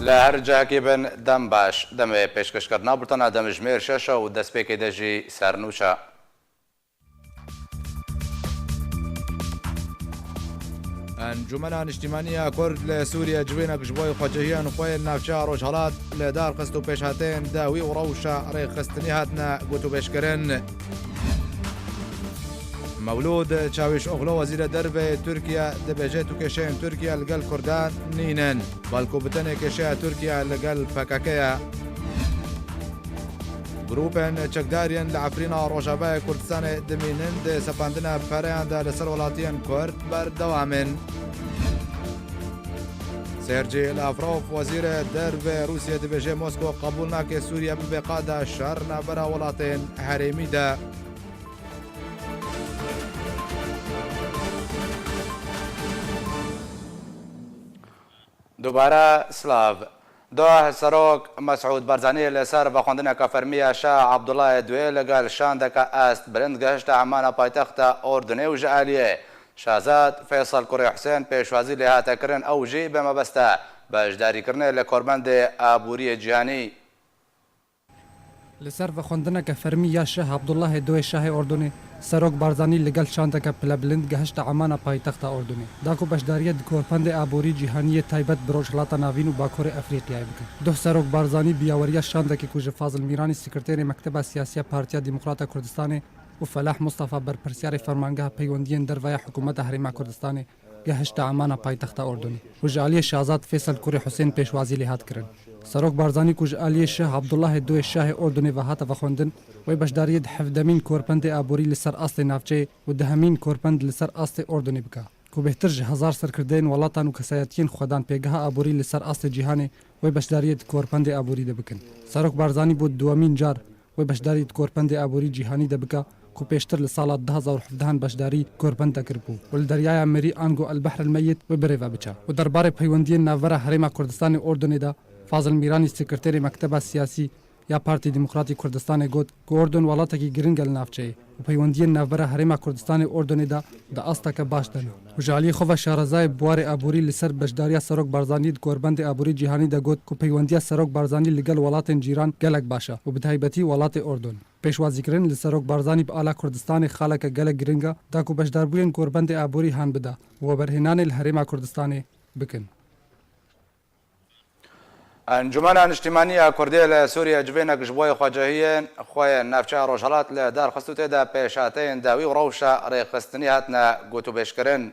لە هەر جاکی بن دەم باش دەمێ پێشکەشکردنا بتەنە دەمژمێر شەشە و دەستپێکی دەژی سەرنووشە. ئەنجومەنە نیشتیمانیە کورد لە سووریا جوێنە گشتبۆی خۆجەهیان خۆیان ناوچە ڕۆژهەڵات لە دارخست و پێشهاتێن داوی و ڕەوشە ڕێخستنی هاتنە گوتوبێشکردن. مەولود چاویش ئۆغڵۆ وەزیرە دەربێ تورکیا دەبێژێت و کێشەیان تورکیا لەگەڵ کوردان نینن بەڵکو بتەنێ کێشەیە تورکیا لەگەڵ پەکەکەیە. گروپên çekdariyên li Efrîna Rojavayê Kurdistanê dimînin dê sepandina pereyan de li ser welatiyên Kurd berdewamên. Sercî Lavrov wezîrê dervê Rûsyê dibêje Moskwa qebûl nake Sûriye bibe qada şer navbera welatên herêmî de. دووبارە سلااو. دۆ سەرۆک مەسعود بەرزانی لەسەر بەخواندنێکە فەرمیە شا عەبدوڵای دوێ لەگەڵ شاندەکە ئەست برند گەشتە ئەمانە پایتەختە ئۆردنێ و ژەعالیێ. شازاد فێسەڵ کوڕی حوسێن پێشوازی لێ هاتەکردن ئەو ژی بەمەبەستە بەشداریکردنێ لە کۆربەندێ ئابووریە جیهانی. لەسەر بەخواندنەکە فەرمی یا شەه عەبدوڵای دوێ شاهی ئۆردنێ سەرۆک بارزانی لەگەڵ شاندەکە پلە بلند گەهشتە ئەمانە پایتەختە ئۆردنێ داکو بەشداریە کۆرپەندی ئابووری جیهانیە تایبەت بە ڕۆژهەڵاتە ناوین و باکووری ئەفریقیای بکەن. دۆ سەرۆک بارزانی بیاوەریە شاندێکی کوژە فازڵ میرانی سکرتێری مەکتەبە سیاسیە پارتیا دیموکراتە کوردستانê و فەلاح مستەفا بەرپرسیاری فەرمانگەها پەیوەندیên derveya حکوومەتە هەرێما کوردستانê گەهشتە ئەمانە پایتەختە ئۆردنێ و ji aliyê şazad Fêsal Kurê Husên pêşwazî lê hat kirin. Serok Barzanî ku ji aliyê Şeh Abdullahê Doyê Şahê Ordunê ve hate vexwendin wê beşdariyê di hevdemîn korpendê aborî li ser astê navçeyê û dihemîn korpend li ser astê Ordunê bike. Ku bêhtir ji hezar serkirdeyên welatan û kesayetiyên xwedan pêgeha aborî li ser astê cîhanê wê beşdariyê di korpendê aborî de bikin. Serok Barzanî bû duwemîn car wê beşdarî di korpendê aborî cîhanî de bike ku pêştir li sala 2017 beşdarî korpend te kiribû û li deryaya Merî Ango Elbehr el Meyyit wê birêve biçe. û derbarê peywendiyên navbera Herêma Kurdistanê Ordunê de Fazıl Mîranî sekreterê Mekteba Siyasî ya Partî Demokratî Kurdistanê got ku Ordun welatekî giring el navçeyê û peywendiyên navbera Herêma Kurdistanê Ordunê de di asteke baş de ne. û ji aliyê xwe ve şarazayê buwarê aborî li ser beşdariya Serok Barzanî di korbendê aborî cîhanî de got ku peywendiya Serok Barzanî li gel welatên cîran gelek baş e û bi taybetî welatê Ordun. Pêşwazîkirin li Serok Barzanî bi ala Kurdistanê xaleke gelek giring e da ku beşdarbûyên korbendê aborî han bide û weberhênanê li Herêma Kurdistanê bikin. ئەنجومەنە نیشتیمانیە کوردیە لە سووریا جوێنێک ji بۆی خۆجەهیên خۆیان ناوچە ڕۆژهەڵات لە دارخست و تێدا پێشهاتەیەن داوی و ڕەوشە ڕێخستنی هاتنە گوتوبێشکردن.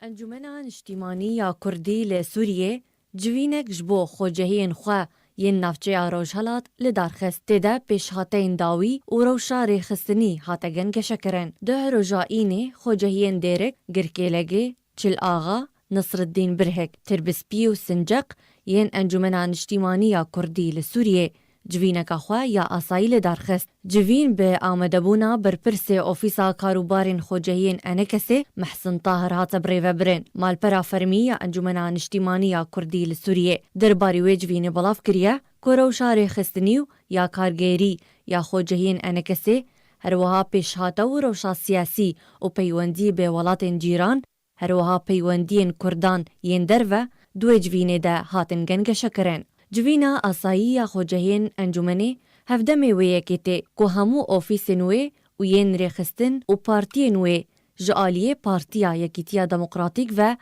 ئەنجومەنە نیشتیمانی یا کوردی لە سووریێ جوینێک ji بۆ خۆجەهیên xwe yên navçeya Rojhelat li darxist têde pêşhateyên dawî û rewşa rêxistinî hate gengeşekirin. Di roja înê xwecehiyên dêrek, Girkêlegê, Çilaxa, Nisriddîn Birhek, Tirbispî û Sincek yên Encumena Niştîmaniya Kurdî li Sûriyê civîneka xwe ya asayî li darxist. Civîn bi amedebûna berpirsê Ofîsa Karûbarên Xwecehiyên Enekesê Mehsin Tahir hate birêvebirin. Malpera fermî ya Encumena Niştîmaniya Kurdî li Sûriyê derbarî wê civînê belav kiriye ku rewşa rêxistinî û ya kargerî ya Xwecehiyên Enekesê herwiha pêşhata û rewşa siyasî û peywendî bê welatên cîran herwiha peywendiyên Kurdan yên derve دوێ civînê de hatin gengeşekirin. Civîna asayî ya xwecehiyên encûmenê hevdemê wê yekê tê ku hemû ofîsên wê û yên rêxistin û partiyên wê ji aliyê Partiya Yekîtiya Demokratîk ve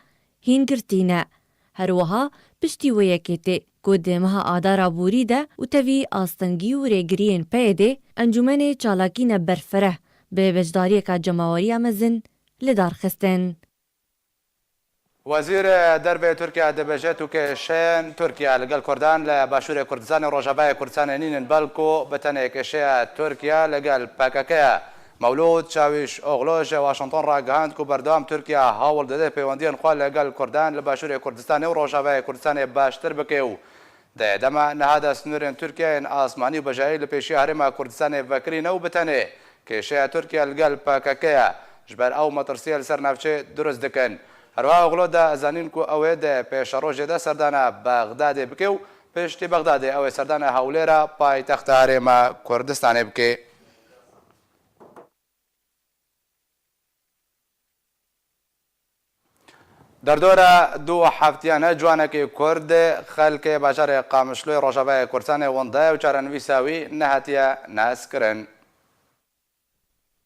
hîngirtî ne. Herwiha piştî wê yekê tê ku dê meha adara borî de û tevî astengî û rêgiriyên peyê de encûmenê çalakîne berfereh bi beşdariyeka cemaweriya mezin li darxistin. وەزیر دەربێ تورکیا دەبێژێت و کێشەیەن تورکیا لەگەڵ کوردان لە باشووری کوردستانی ڕۆژەبای کوردستانە نینن بەڵکو بەتەنێ کێشەیە تورکیا لەگەڵ پاکەکەیە. مەولود چاویش ئۆغڵۆژە واشنگتن ڕاگەهاند و بەردەوام تورکیا هەوڵ دەدەێت پەیوەندیان خوا لەگەڵ کوردان لە باشووری کوردستانی و ڕۆژەبای کوردستانی باشتر بکێ و دەما نەهادە سنوورێن تورکیایên ئاسمانی و بەژایی لە پێشی هەرێما کوردستانی بەکرینە و بتەنێ کێشەیە تورکیا لەگەڵ پاکەکەیە ژبەر ئەو مەترسیە لەسەر ناوچێ دروست دەکەن. هەروەها ئۆغڵۆدا ئەزانین و ئەوێ دە پێشە ڕۆژێدا سەردانە بەغدادێ بکێ و پشتی بەغدادێ ئەوێ سەردانە هەولێرە پایتەختە هەرێما کوردستانێ بکێ. دردورة دو حفتيانة جوانك كرد خلق بشار قامشلوي روجاباي كردستان وندا وچارنويساوي نهاتيا ناس كرن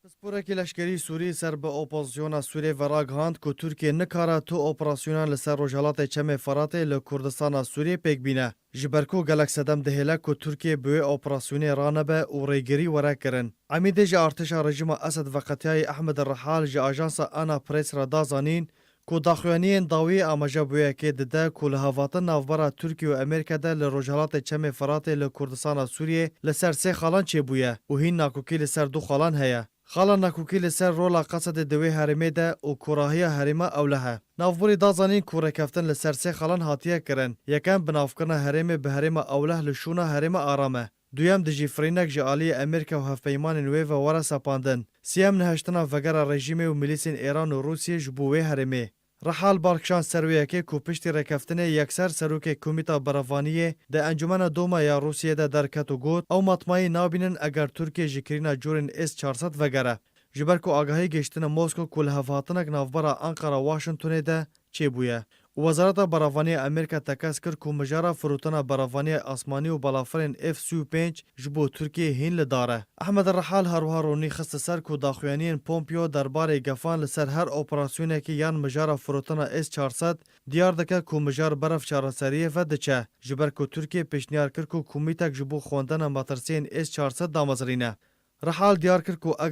پسپورکی لشکری سوری سر به اپوزیسیون سوری و راگهاند که ترکیه نکاره تو اپراسیونان لسر روجالات چم فرات لکردستان سوری پیک بینه. جبرکو گلک صدم دهیله که ترکیه به اپراسیونی رانبه و ریگری ورک کرن. عمیده جا ارتش رژیم اسد و قطعی احمد الرحال جا آژانس آنا پریس را دازانین که داخوانین داوی آماجه بویه که دده که لحواتن نافبرا ترکیه و امریکا ده لروجالات چم فرات لکردستان سوریه لسر سه خالان چه بویه و هین ناکوکی لسر دو خالان هیا. خالا نکوکی لسر رولا قصد دوی هرمه ده و کراهی هرمه اولها. نافبوری دازانین کوره کفتن لسر سه خالان هاتیه کرن. یکم بنافکرن هرمه به هرمه اوله لشونه هرمه آرامه. دویم دجی فرینک جالی امریکا و هفپیمان نوی و ورا سپاندن. سیم نهشتنا وگر رژیم و ملیسین ایران و روسیه جبوه هرمه. رحال بارکشان سرویه که پشتی رکفتن یکسر سروک کمیتا براوانیه ده انجمن دوما یا روسیه ده درکت و گوت او مطمئی نابینن اگر ترکیه جکرینا جورن S-400 وگره. جبر که آگاهی گشتن موسکو کل هفاتنک نافبرا انقره واشنطونه ده چه بویه. وزارت براوانی امریکا تکس کرد که مجاره فروتن براوانی آسمانی و بلافرین F-35 جبو ترکیه هین لداره. احمد الرحال هروها رونی خست سر که داخوانین پومپیو درباره گفان لسر هر اپراسیونه که یان مجاره فروتن S-400 دیار دکه که مجار برف چارسریه و دچه. جبر که ترکیه پیشنیار کرد که کمیتک جبو خواندن ماترسین S-400 دامزرینه. رحال دیار کرد که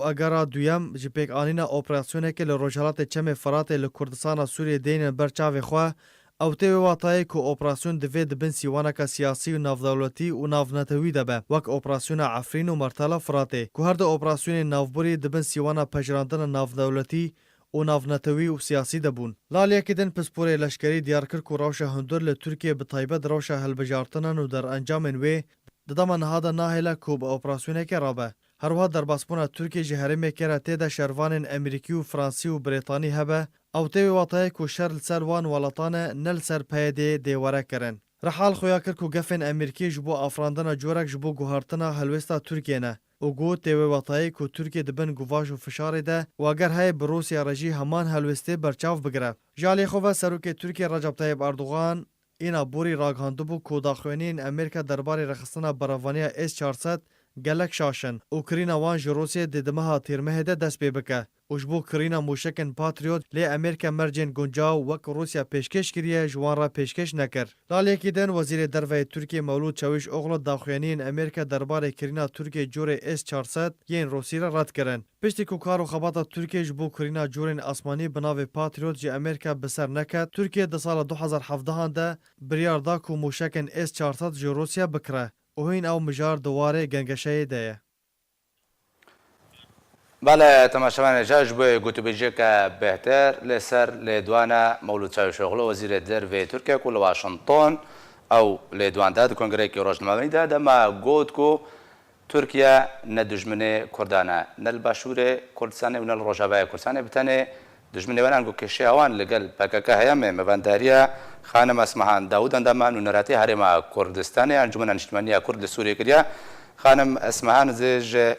اگر دویم جپیک آنینا اپراسیونه که لروجالات چم فرات لکردستان سوریه دینن برچاوی خواه او تیوی واتایی که اپراسیون دوید بن سیوانک سیاسی و نافدولتی و نافنتوی دبه وک اپراسیون عفرین و مرتلا فراته که هر دو اپراسیون نافبوری دبن سیوانا پجراندن نافدولتی و نافنتوی و سیاسی دبون. لالیه که دن پسپور لشکری دیار کرد که روش هندور لترکیه بطایبت روش هلبجارتنن و در انجام وی ددام نهاد ناهله کوب اپراسیونه که رابه. هروها در باسپونا ترکیه جهرمه کرا تیدا شروان امریکی و فرانسی و بریتانی هبه او تیوی واتای که شر لسر وان ولطانه نل سر پیده دیواره کرن. رحال خویا کرد که گفن امریکی جبو افراندن جورک جبو گوهارتنا هلوستا ترکیه نه. او گو تیوی واتای که ترکیه دبن گواش و فشار ده و اگر های بروسیا رژی همان هلوسته برچاو بگره. جالی خواه سروک ترکیه رجب طیب اردوغان اینا بوری راگهاندو بو که داخوانین امریکا درباره رخصتنا براوانی S-400 گلک شاشن. اوکرینا وان جروسیه ددمها تیرمه ده دست ببکه. وجبو کرینا موشکن پاتریوت لی امریکا مرجن گنجاو وک روسیا پیشکش کریه جوان را پیشکش نکر. لالیکی دن وزیر دروی ترکیه مولود چاوش اغلو داخوانین امریکا درباره کرینا ترکیه جور S-400 ین روسی را رد کرن. پشتی که کار و خبات ترکیه جبو کرینا جورن آسمانی بناو پاتریوت جی امریکا بسر نکد. ترکیه ده سال 2017 ده بریار دا که موشکن S-400 جو روسیا بکره. و هین او مجار دواره گنگشه ده. بله تماشاوان جاج بوی گوتو بیجیک بهتر لسر لدوانا مولود چاوش اغلو وزیر دروی ترکیه کل واشنطن او لدوان ده کنگره که روشنامه ده دما گوت کو ترکیه ندجمنه کردانه نل باشور کردستان و نل روجابای کردستان بتنه دجمنه ونان گو کشی اوان لگل پاکاکا هیام مبانداریا خانم اسمهان داود اندامان و نراتی هرما کردستان انجمن اجتماعی کرد سوریه کریا خانم اسمهان زج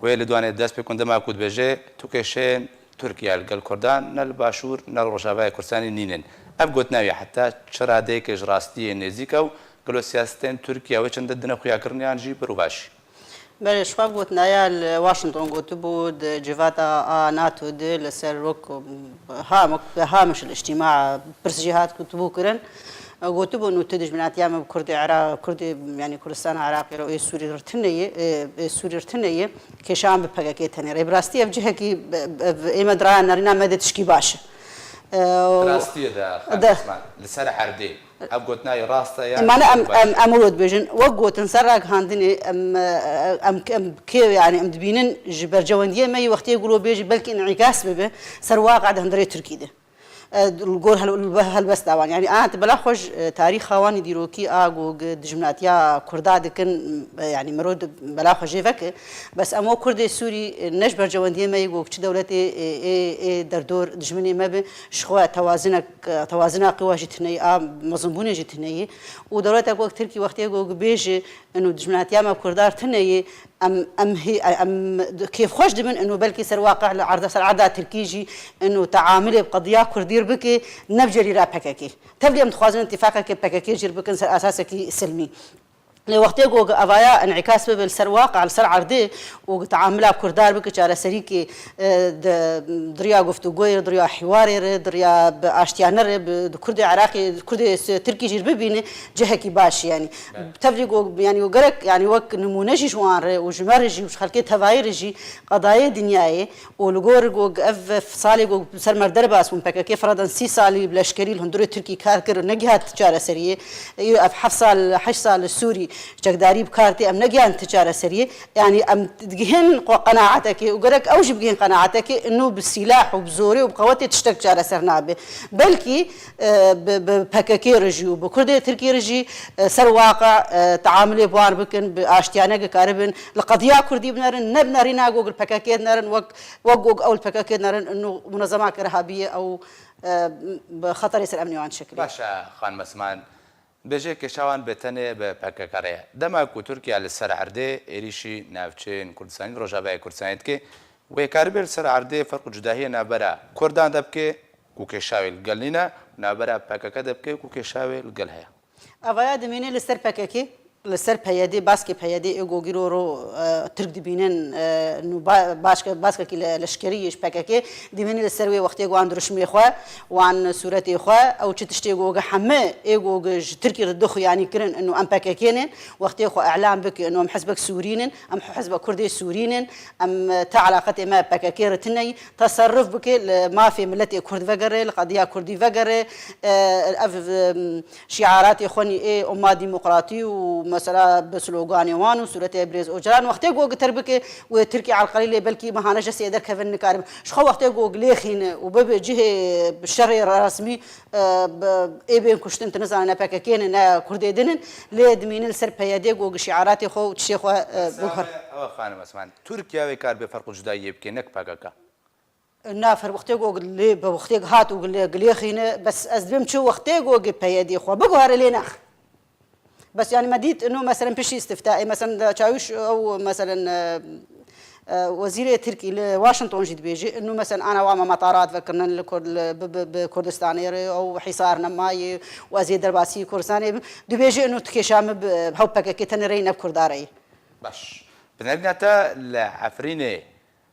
ویل دوانه دست بکنده ما کود بجه تو کشین ترکیه لگل کردان نل باشور نل روجابای کردستان نینن اب گوت نوی حتی چرا دیکش راستی نزیکو گلو سیاستن ترکیه و چند دنه خویا کرنیان جی برو باشی بله شفاف گوت نایال واشنطن گوت بود جواتا ناتو دل لسر روك هامش الاجتماع برسجهات كتبو كرن قلت له انه تدج من ايام كرد العراق كرد يعني كردستان العراقي رؤيه سوريا رتنيه كشام ببقاكي تاني براستي بجهه كي ايما درا نارينا مدى تشكي باشا راستي ده لسر حردي ابقوتنا راستا يا ما انا امرود بجن وقوت نسرق هاندني ام كي يعني ام دبينن جبر جوانديه ما وقت يقولوا بيجي بلكي انعكاس به سر واقع عندنا تركي ده الجول هالبس طبعا يعني أنا تبلا خوش تاريخ خواني ديروكي أجو دجمناتيا كرداد كن يعني مرود بلا خوش جيفك بس أمو كرد سوري نجبر جواندية ما يجو كش دولتي دردور دجمني ما بشخوة توازنك قوى جتني مظنبونة جتني ودولتك وقت تركي وقت يجو بيج إنه دجمناتيا ما كردار تني ام هي ام كيف خوش دبن انه بلكي سر واقع العرض سر عرض تركيجي انه تعامل بقضيه كردير بك نبجري را بككي تبلي متخوازن اتفاقك بككي جير بكن سر اساسك سلمي لوقتی گو اویا انعکاس به سر واقع سر عرضه و تعاملات کردار بک چاره سری که دریا گفتگوی دریا حواری دریا آشتیانه کرد عراقی کرد ترکی جیر ببینه جهه کی باش یعنی تبلی گو یعنی وگرک یعنی وک نمونهشی شوان و جمرجی و خلقی توایرجی قضایه دنیای و لگور گو اف سالی گو سر مردر باس من پک که فرضاً 30 سالی بلشکری هندوری ترکی کار کرد نگهت چاره سریه اف 7 سال 8 سال سوری جگداری بکارتی ام نگیان تجاره سریه یعنی ام تجهن قناعتك وقرك اوج بجهن قناعتك انه بالسلاح وبزوري وبقوتي تشتك تجاره سرنابه بلكي ببككي رجي وبكردي تركي رجي سر واقع تعاملي بوار بكن باشتيانه كاربن القضيه كردي بنرن نبنرينا جوجل بككي نرن وقوق او البككي نرن انه منظمات ارهابيه او بخطر يصير امني وعن شكل باشا خان مسمان بێژێ کێشاوان بێتەنێ بە پەکەکەڕەیە دەماک و تورکیا لە سەر عەردێ عێریشی ناوچەیەن کوردستانی ڕۆژاوای کوردستانیت بکێ وێکاربێت سەر عەردێ فەرق و جوداهیە نابەرە کوردان دەبکێ و کێشاوی لەگەڵ نینە نابەرە پەکەکە دەبکێ و کێشاوی لەگەڵ هەیە ئەڤەیە دەمێنێ لەسەر پەکەکێ لسر پیاده باسکی پیاده ایگو گیرو رو ترک دبینن نو باسک کی لشکریش پککه دبینی لسر وی وقتی ایگو اندرش میخوا وان صورت ایخوا او چتشتی ایگو همه ایگو ترکی ردخو یعنی کرن انه ام پککینن وقتی ایخوا اعلام بک انه ام حزبك سورينن ام حزب كردي سورينن ام تعلاقه ما پککیر تنی تصرف بک ما في ملتي كرد وغيره القضيه كردي وغيره شعارات اخواني اي امه ديمقراطي مثلا بسلوغاني وانو سورة ابريز اوجران وقتی گو تربك و تركي على القليل بلكي مهانه جسي در كفن كارم شخو وقتی گو ليخين وبب جهه بالشر رسمي اي بين كشتن تنزل باكا كين نا كردي دنن لادمين السر بيادي گو شعارات خو تشيخو بوخر خانم اسمان تركيا وكار بفرق جدايي بكنك باكا نافر وقتی گو لي وقتی هات و ليخين بس ازبم شو وقتی گو بيادي خو بگو هر لينخ بس يعني ما ديت انه مثلا بشي استفتائي مثلا تشاوش او مثلا وزير تركي لواشنطن جيت بيجي انه مثلا انا واما مطارات فكرنا بكردستاني او حصارنا ماي وزير درباسي كردستاني دو بيجي انه تكشام بحبك كتنرين بكرداري باش بنرجع لعفرينه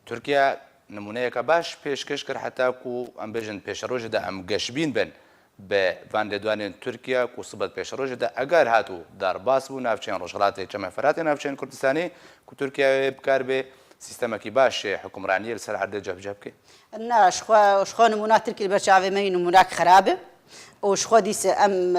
تركيا نمونهك باش پێشکەش کرد حتا کو ام بيجن پێشەڕۆژ دا ام گەشبین بن به وان لدوانین ترکیه کو سبت پیشروج ده اگر هاتو در باس بو نافچین روشغلات جمع فرات نافچین کردستانی کو ترکیه بکار به سیستم کی باش حکمرانی لسر عرض جاب جاب کی نه شخو نمونه ترکی برچاوی می نمونهک خرابه وشخو ديس ام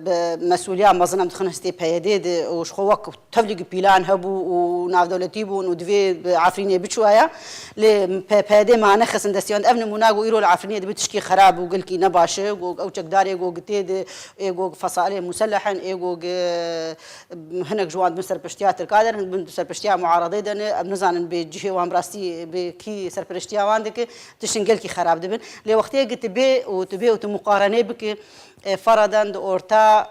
بمسؤوليه مظنم تخنستي بيديد وشخو وك تفلق بيلان هبو وناف دولتي بو ودفي عفرينيه بشويه ل بيدي ما نخس اندستيون ابن مناغو يرو العفرينيه بتشكي خراب وقلكي نباشه او تقداري جو قتيد ايغو فصائل مسلحا ايغو هناك جوان مستر بشتيات القادر مستر بشتيا معارضه دن بنزان بجهه وامراستي بكي سر بشتيا واندك تشنقلكي خراب دبن لي وقتي قلت بي وتمقارنه بك فرضاً أورتا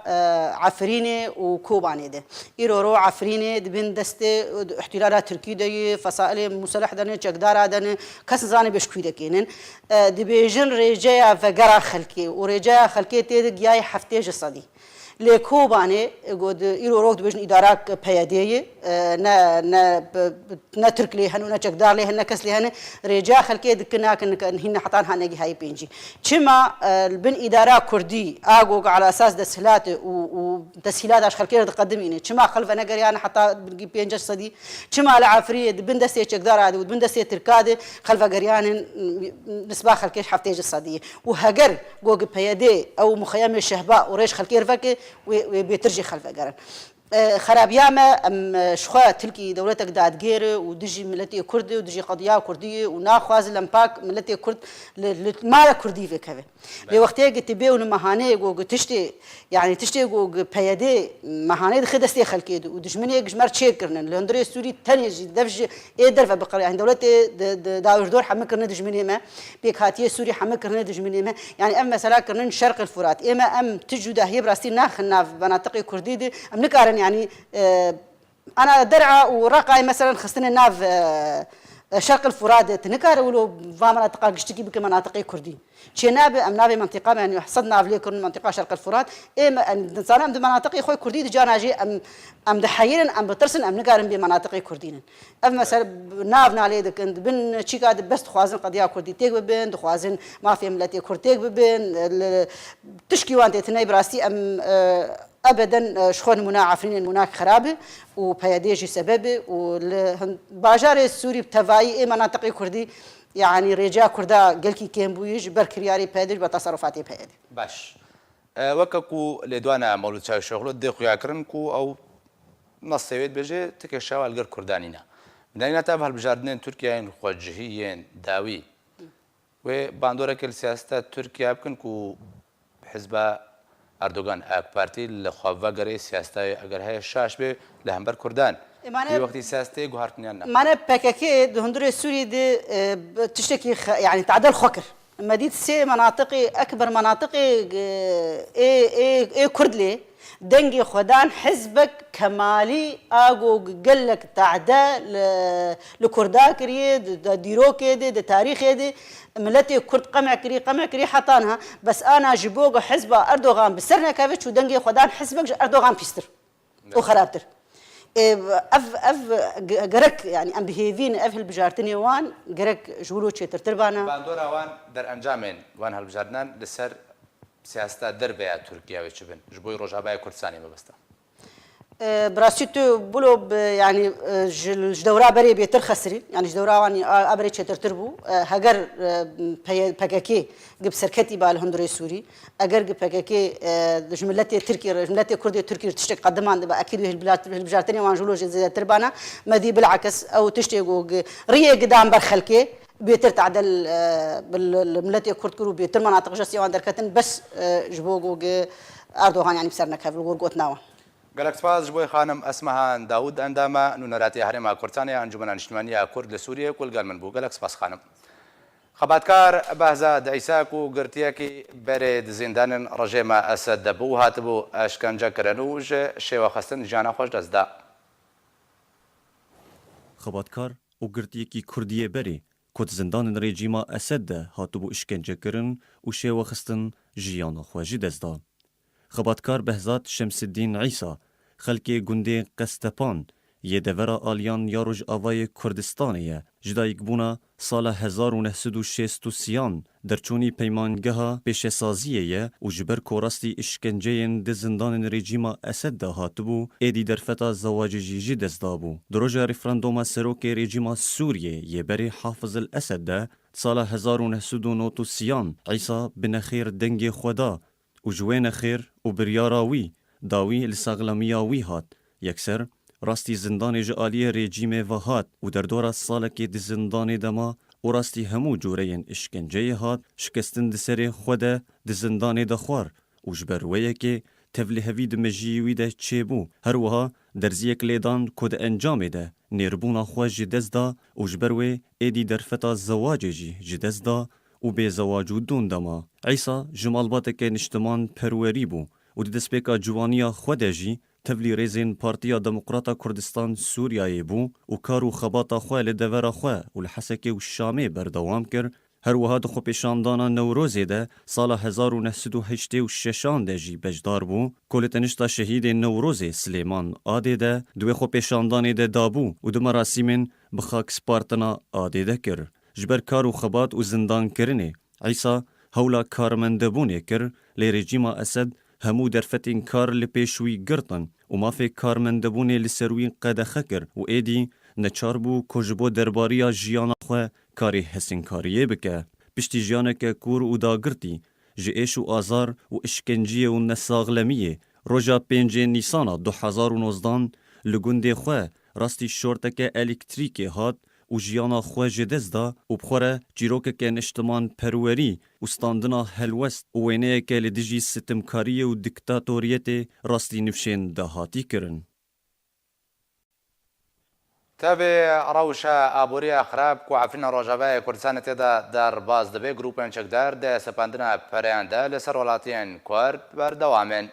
عفرينة وكوباني ده إيرورو عفرينة دبن دسته احتلالات تركي ده فصائل مسلح دنه جقدار دنه كاس زاني بشكوي ده كينن دبيجن رجاء فجرا خلقي ورجاء خلقي تيد جاي حفتي جسدي لكوباني قد إيرورو دبيجن إدارات بيادية نا ترك لهن ونا جقدار لهن كاس لهن رجاء خلقي دكنا كن هن حطان هنجي هاي بينجي كما البن إدارة كردي أقول على أساس تسهيلات وتسهيلات عش خلقي تقدمينه كما خلف أنا قريان حتى بنجي بينجش صدي كما العفرية بن دستي جقدار هذا وبن دستي تركاده خلف قريان نسبة خلقي حفتيج الصدي وهجر جوج بيادي أو مخيم الشهباء وريش خلقي رفك وبيترجي خلف قريان خراب ياما ام شخوا تلكي دولتك داد غير ودجي ملتي كردي ودجي قضيه كرديه وناخذ لمباك ملتي كرد ما كردي في كذا لوقتي قلت بيه ونمهانه جو تشتي يعني تشتي جو بيادي مهانه خدستي خلكي ودجمني جمر تشيكرن لندري سوري تاني دفج اي درفه بقري يعني دولتي داور دور حمكرنا دجمني ما بيكاتيه سوري حمكرنا دجمني ما يعني ام مثلا كرن شرق الفرات اما ام تجو ده هي براستي ناخنا مناطق كردي ام نكارن يعني انا درعا ورقاي مثلا خصنا ناف شرق الفرات تنكار ولو مناطق قشتكي بك مناطق كردي شناب ام نافي منطقه يعني حصدنا في كل منطقه شرق الفرات انسان ام مناطق خوي كردي جانا جي ام دحيين ام بترسن ام نقارن بمناطق كردين اف مثلا نافنا عليه كنت بن تشيكا بس خوازن قضيه كردي تيك ببن خوازن ما في ملتي كردي ببن تشكي وانت تني براستي ام ابدا شخون منا عفرين المناك خرابه وبياديجي سببه والباجار السوري بتفاي مناطق كردي يعني رجاء كردا قلكي كيم بويج بركرياري بيدج بتصرفاتي بيدج باش وەکەکو لێدوانە مەولود چاوی شەغڵۆت دێ خویاکردن و ئەو نەسەوێت بێژێ تکێشاوە لەگەر کوردانینە بنایناتە هەڵبژاردنێن تورکیایان خۆجهیەن داوی وێ باندۆرەکە لە سیاستە تورکیا بکەن و حزبە ئەردۆگان ئاکپارتی لە خواڤە گەرەی سیاستای ئەگەر هەیە شاش بێ لە هەمبەر کوردان وقتی سیاستەی گوهارتنیان مانە پەکەکێ هەندورێ سووری تشتێکی يعني تعدل خۆکر مديد سي مناطقي اكبر مناطقي اي كرد لي دنجي خدان حزبك كمالي اقو قال لك تعدا لكردا كري ديرو كده تاريخ دي ملتي كرد قمع كري حطانها بس انا جبوق حزب اردوغان بسرنا كافيتش ودنجي خدان حزبك اردوغان بيستر وخرابتر اف قرك يعني ام بهيفين اف البجارتني وان قرك جولو تشتر تربانا باندورا وان در انجامين وان هالبجاردنان لسر سياستا دربيا تركيا ويتشبن جبوي روجاباي كردستاني مبستا براسيتو بلو يعني جدورا بري بيتر خسري يعني جدورا واني ابري تشتر تربو هاجر باكاكي قب سركتي بالهندري سوري اگر باكاكي جملتي تركي جملتي كردي تركي تشتك قدمان اكيد البلاد وان جولو زي تربانا مدي بالعكس او تشتيقو ريه قدام برخلكي بيتر تعدل بالملتي كرد كرو بيتر مناطق جسي وان دركتن بس جبوغو اردوغان يعني بسرنا كافل ورقوتناوا قالك سپاس بۆی خانم ئەسمەهان داود ئەندامە نونەراتی هەرێما کورتانیا ئەنجومەنە نیشتیمانیە کورد لە سووریە کولگەل من بوو گەلک سپاس خانم خەباتکار بەهزاد عیساک و گرتیەکی بەرێ زیندانن ڕژێمە ئەسەد دەبوو هاتبوو ئەشکەنجەکردن و شێوە خەستن ژیانە خۆش دەستدا خەباتکار و گرتیەکی کوردیە بەرێ کۆت زیندانن ڕێژیما ئەسەدە هاتبوو ئشکەنجەکردن و شێوە خستن ژیانە خۆشی دەستدا خەباتکار بەهزاد شەمسدین عیسا خەلکێ گوندێ قەستەپان یێدەڤەرە ئالیان یا ڕۆژئاوای کوردستانەیە ji dayîkbûna sala 1963 derçûnî peymangeha pêşesaziyê ye û ji ber korastî işkenceyên di zindanên rejîma Esed de hatibû êdî derfeta zawacê jî dest dabû. Di roja referanduma serokê rejîma Sûriyê yê berê Hafız el Esed de sala 1993 Îsa bi nexêr dengê xwe da û ji wê nexêr û biryara wî dawî li saxlamiya wî hat yekser rastî zindanê ji aliyê rejîmê ve hat û derdora salekê di zindanê de ma û rastî hemû coreyên işkenceyê hat şikestin di serê xwe de di zindanê de xwar û ji ber wê yekê tevlihevî di mejiyê wî de çêbû. Her wiha derziyek lêdan ku di encamê de nêrbûna xwe ji dest da û ji ber wê êdî derfeta zewacê jî ji dest da û bê zewac û dûn de ma. Îsa ji malbateke niştiman perwerî bû û di destpêka ciwaniya xwe de jî tevlî rêzên Partiya Demokrata Kurdistan Sûriyayê bû û kar û xebata xwe li devera xwe û li Hesekê û Şamê berdewam kir. Her wiha di xwepêşandana Newrozê de sala 1986 de jî bejdar bû ku li tenişta şehîdê Newrozê Silêman Adê de di wê xwepêşandanê de dabû û di merasîmên bi xakspartina Adê de kir. Ji ber kar û xebat û zindankirinê Îsa hewla karmendebûnê kir lê rejîma Esed hemû derfetên kar li pêş wî girtin û mafê karmendebûnê li ser wî qedexe kir û êdî neçar bû ku ji bo derbariya jiyana xwe karê hesînkariyê bike. Piştî jiyaneke kûr û dagirtî ji êş û azar û işkenciyê û nesaxlemiyê roja 5 Nîsana 2019 li gundê xwe rastî şorteke elektrîkê hat û jiyana xwe ji dest da û bixwere çîrokeke niştiman perwerî û standina helwest û wêneyeke li dijî sitimkariyê û diktatoriyetê rastî nifşên dahatî kirin. تابێ ڕەوشە ئابووریە خراپ و عفرینە ڕۆژاوای کوردستانە تێدا دەرباز دەبێ گروپێن چەکدار دە سەپاندنە پەرەیاندا لەسەر وڵاتیان کورد بەردەوامێن.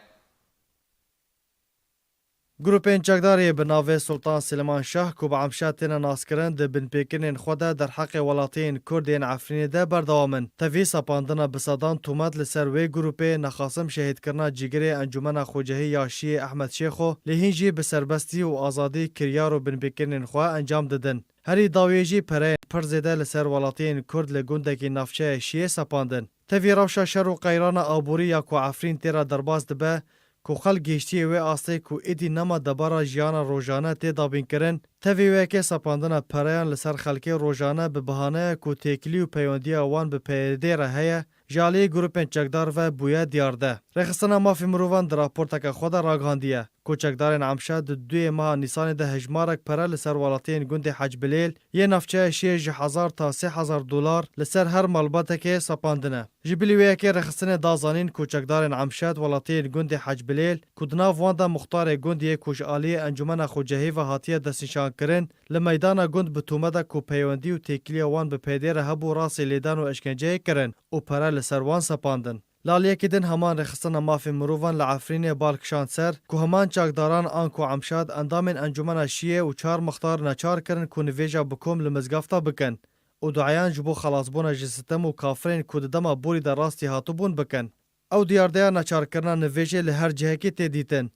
گروپên çekdarê bi navê Sultan Siliman Şah ku bi Emşa têne naskirin di binpêkirên xwe de derheqê welatiyên Kurdên Efrînê de berdewam in. Tevî sepandina bi sedan tûmet li ser wê grupê nexasim şehîdkirina cîgirê Encûmena Xwecehî ya Şiyê Ehmed Şêxo lêhîn jî bi serbestî û azadî kiryar û binpêkirên xwe encam didin. Herî dawê jî pereyên pir zêde li ser welatiyên Kurd li gundekî navçeya Şiyê sepandin. Tevî rewşa şer û qeyrana aborî ya ku Efrîn têra derbas dibe ku xelk gêştiyê wê astê ku êdî nema debara jiyana rojane tê dabînkirin, tevê weke sepandina pereyan li ser xelkê rojane bi bihaneya ku têkilî û peywandiya wan bi PYD re heye, ji aliyê grupên çekdar ve bûye diyar de. Rêxistina mafê mirovan di raporteka xwe de ragihandiye ku çekdarên Emşa di duyê meha Nîsanê de hejmarek pere li ser welatiyên gundê Hecbilêl yê navçeya Şiyê ji 1000 ta 3000 dolar li ser her malbatekê sepandine. Ji bilî wê yekê rêxistinê da zanîn ku çekdarên Emşa welatiyên gundê Hecbilêl ku di nav wan de muxtarê gundiyê ku ji aliyê Encûmena Xwecehî ve hatiye destnîşankirin li meydana gund bi tûmeda ku peywendî û têkiliya wan bi PYD re hebû rasê lêdan û eşkenceyê kirin û pere li ser wan sepandin. Laliyekê din heman rêxistina mafê mirovan li Efrînê balkişand ser ku heman çekdaran an ku Emşad endamên Encûmena Şiyê û 4 muxtar neçar kirin ku nivêja bikom li mizgefta bikin û dueyan ji bo xelasbûna ji sistem û kafirên ku di dema borî de rastî hatibûn bikin. Ew diyardeya neçarkirina nivêjê li her cihekê tê dîtin.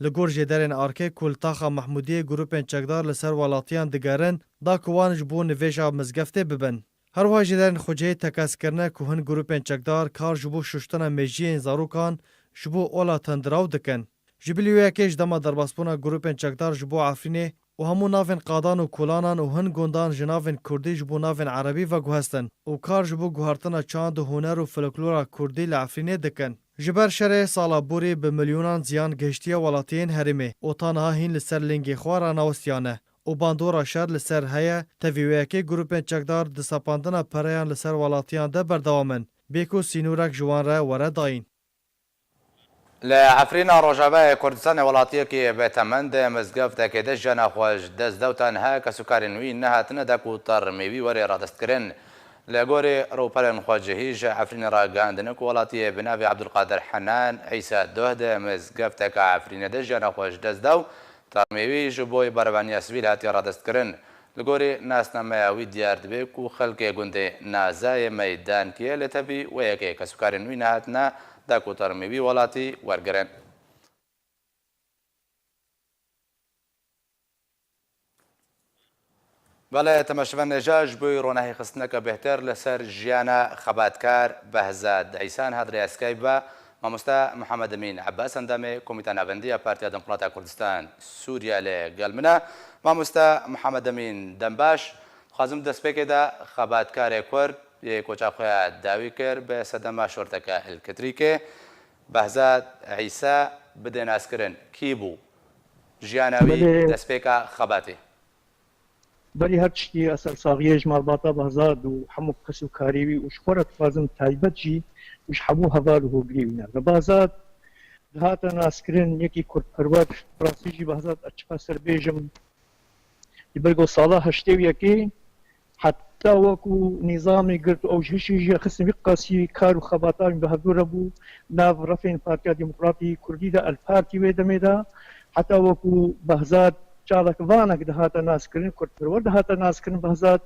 Li gor jêderên arkê ku li taxa Mehmûdiyê grupên çekdar li ser welatiyan digerin da ku wan ji bo nivêja mizgeftê bibin. Her wiha jêderên Xwecehî tekeskirine ku hin grupên çekdar kar ji bo şuştina mejiyên zarokan ji bo ola tendiraw dikin. Ji bilî wê yekê ji dema derbasbûna grupên çekdar ji bo Efrînê û hemû navên qadan û kolanan û hin gundan ji navên Kurdî ji bo navên Erebî veguhestin û kar ji bo guhartina çand û huner û folklora Kurdî li Efrînê dikin. Ji ber şerê sala borî bi milyonan ziyan gehiştiya welatiyên herêmê û ta niha hîn li ser lingê xwe ranawistiyane û bandora şer li ser heye, tevî wê yekê grupên çekdar di sepandina pereyan li ser welatiyan de berdewam in. Bê ku sînorek ji wan re were dayîn. Li Efrîna Rojavayê Kurdistanê welatiyekî bêtemend de mizgeftekê de jiyana xwe ji dest da û tenha kesûkarên wî nehatine de ku tarmêvî werê radestkirin. Li gorî rûpelên Xwecehî ji Efrînê ragihandine ku welatiyê bi navê Ebdulqadir Henan Îsa Duh de mizgefteka Efrînê de jiyana xwe ji dest da û tarmêvî ji bo berevaniya sivîl hatiye radestkirin. Li gorî nasnameya wî diyar dibe ku xelkê gundê nazayê meydankî li tevî wê yekê kesûkarên wî nehatine da ku tarmêvî welatî wergirin. Belê temeşevanêja ji bo ronahî xistineka bêhtir li ser jiyana xebatkar Behzad Îsan hat rêyeskayî be mamosta Mihemed Emîn Ebbas endamê Komîta Navendiya Partiya Demokrata Kurdistan Sûriya lê gel min e. Mamosta Mihemed Emîn dembaş dixwazim destpêkê de xebatkarê Kurd yê koça xwe ya dawî kir bi sedema şorteka Hilkitrîkê. Behzad Îsa bidê naskirin kî bû? Jiyana wî destpêka xebatê. بەری هەر شتی ئەسەرساغیە ژمارباتا بەهزاد و هەموو کەسوکاریوی و شخۆرە دخوازم تایبەت جی وش هەموو هەڤار و هۆگریوینە لە بازات هاتە ناسکردن یەکی کورتپەروەر ڕاستیژی بەهزاد ئەچقا سەربێژم بەرگۆ ساڵا هەشتێ و یەکەی حتا وەکو نیزامی گرت ئەو هشیژە خستنوی قاسی کار و خەباتاوی بەهەدوورە بوو ناو ڕەفێن پارتیا دیموکراتی کوردیدا ئەلپارتی وێ دەمێدا حتا وەکو بەهزاد چاڵکوانێک دەهاتە ناسکردن کورتپەروەر دەهاتە ناسکردن بەهزاد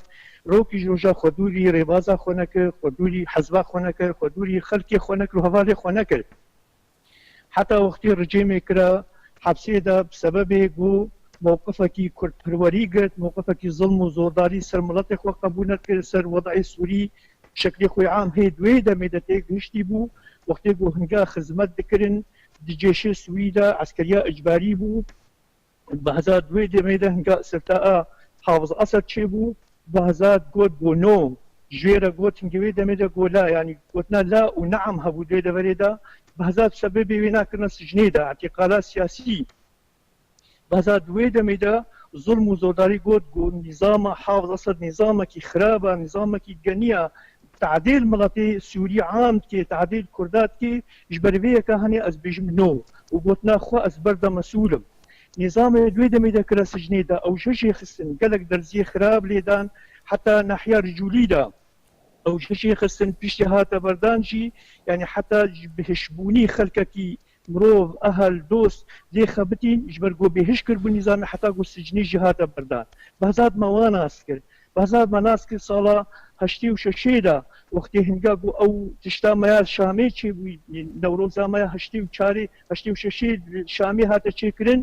ڕۆکی ژۆژە خۆدووری ڕێبازا خۆ نەکرد خۆدووری حەزبا خۆ نەکرد خۆدووری خەڵکی خۆ نەکرد و هەڤارێ خۆ نەکرد حتا وەختی ڕجێمێ کرا حەبسێدا بسەبەبێ بۆ موقفێکی کورتپەروەری گرت موقفێکی زڵم و زۆرداری سەر مڵەتێک خۆ قبوول نەکرد سەر وەضعی سووری شکلی خۆی عام هەیە دوێ دەمێدە تێگەشتی بوو وەختێ بۆ هەنگا خزمەت دکردن دیجێشێ سووریدا عسکەریا ئەجباری بوو بەهزاد دوێ دەمێدە هەنگا سەرتاء حافظ ئەسەد چێ بوو بەهزاد گوت بۆ نۆ ژێرە گوتنگوێ دەمێدە گۆلا ینی گوتنا لا و نەعەم هەبوو دوێ دەبەرێدا بەهزاد سەبەبێ وێ ناکردنە سژنێدا اعتیقالا سیاسی بەهزاد دوێ دەمێدا زوڵم و زۆرداری گوت نیزامە حافظ ئەسەد نیزامێکی خراپە نیزامێکی گەنیە تعدیل مڵەتی سووری عام کێ تعدیل کوردات کێ ji ber vê yeka henê ez bêjim no û gotina xwe ez berda mesûlim نظام دوێ دەمێدە کرا سژنێدا ئەو ژەشێ خستن gelek derziyê xirab lêdan heta nahiya ricûlîda ئەو ژەشێ خستن پیشتە هاتە بەردان jî yani heta bi hişbûnî xelkekî مرۆڤ ئەهل دۆست لێ خەبتین ژبەرگۆ بێهش کرد بوو نیزانە حتا گو سجنیژی هاتە بەردان بەهزادمە وا ناس کرد بەهزادمە ناس کرد ساڵە هەشتی و شەشێدا وەختی هەنگا بوو ئەو تشتامەیە شامێ چێ بووی نەورۆزامەیە هەشتی و چارێ هەشتی و شەشێ شامی هاتە چێکردن